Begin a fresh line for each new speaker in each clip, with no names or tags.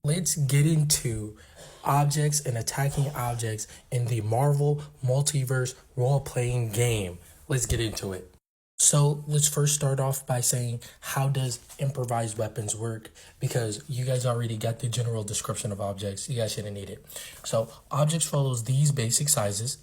Let's get into objects and attacking objects in the Marvel Multiverse role-playing game. Let's get into it. So let's first start off by saying, how does improvised weapons work? Because you guys already got the general description of objects. You guys shouldn't need it. So objects follows these basic sizes,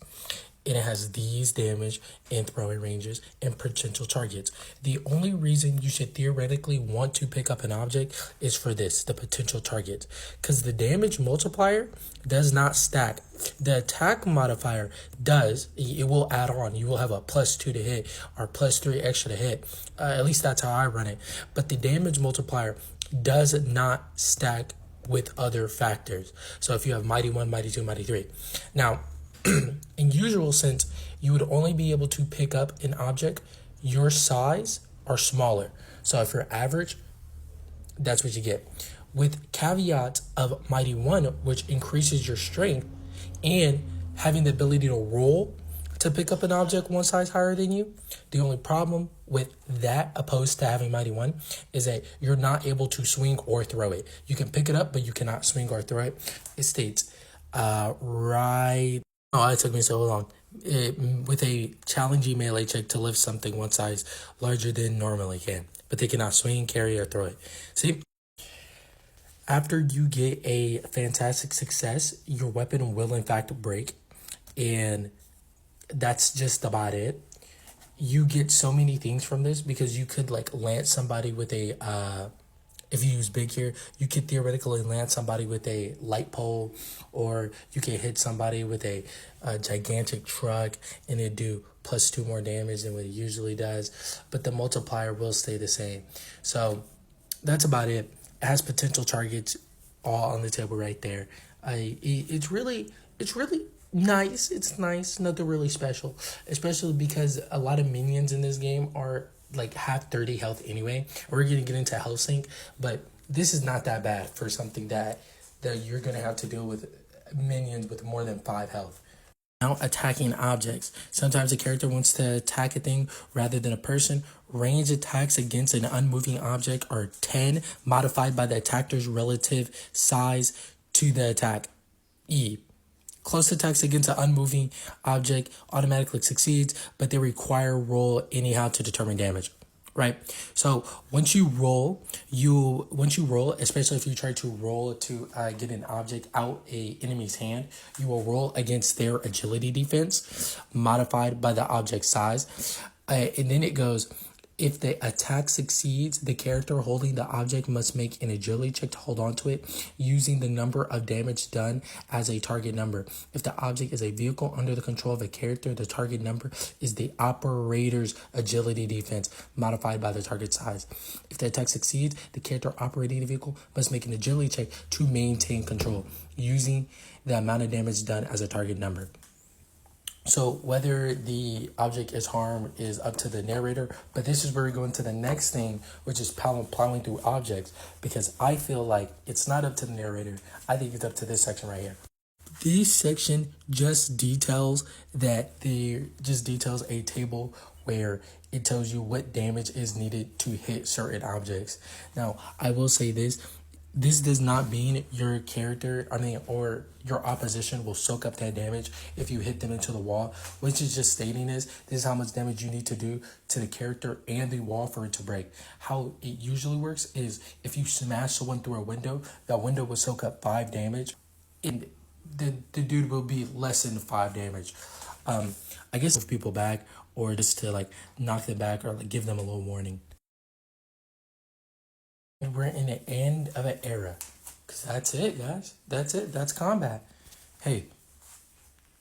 and it has these damage and throwing ranges and potential targets. The only reason you should theoretically want to pick up an object is for this, the potential target. Because the damage multiplier does not stack. The attack modifier does. It will add on. You will have a +2 to hit or +3 extra to hit. At least that's how I run it. But the damage multiplier does not stack with other factors. So if you have Mighty 1, Mighty 2, Mighty 3. Now, in usual sense, you would only be able to pick up an object your size or smaller. So if you're average, that's what you get. With caveat of Mighty 1, which increases your strength, and having the ability to roll to pick up an object one size higher than you. The only problem with that, opposed to having Mighty 1, is that you're not able to swing or throw it. You can pick it up, but you cannot swing or throw it. It states, right... Oh, it took me so long. With a challenging melee check to lift something one size larger than normally can, but they cannot swing, carry, or throw it. See, after you get a fantastic success, your weapon will in fact break, and that's just about it. You get so many things from this because you could like lance somebody with a if you use big here, you could theoretically land somebody with a light pole, or you can hit somebody with a gigantic truck and it do +2 more damage than what it usually does. But the multiplier will stay the same. So that's about it. It has potential targets all on the table right there. It's really nice. It's nice, nothing really special, especially because a lot of minions in this game are like have 30 health anyway. We're gonna get into health sync, but this is not that bad for something that you're gonna have to deal with minions with more than 5 health. Now, attacking objects. Sometimes a character wants to attack a thing rather than a person. Range attacks against an unmoving object are 10, modified by the attacker's relative size to the attack. E. Close attacks against an unmoving object automatically succeeds, but they require roll anyhow to determine damage. Right? So once you roll, especially if you try to roll to get an object out a enemy's hand, you will roll against their agility defense, modified by the object size. And then it goes, if the attack succeeds, the character holding the object must make an agility check to hold on to it, using the number of damage done as a target number. If the object is a vehicle under the control of a character, the target number is the operator's agility defense, modified by the target size. If the attack succeeds, the character operating the vehicle must make an agility check to maintain control, using the amount of damage done as a target number. So whether the object is harmed is up to the narrator, but this is where we go into the next thing, which is plowing through objects, because I feel like it's not up to the narrator. I think it's up to this section right here. This section just details a table where it tells you what damage is needed to hit certain objects. Now, I will say this does not mean your character, or your opposition will soak up that damage if you hit them into the wall, which is just stating this is how much damage you need to do to the character and the wall for it to break. How it usually works is if you smash someone through a window, that window will soak up 5 damage, and the dude will be less than 5 damage. I guess if people back, or just to like knock them back, or like give them a little warning. And we're in the end of an era. Because that's it, guys. That's it. That's combat. Hey,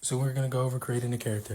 so we're going to go over creating a character.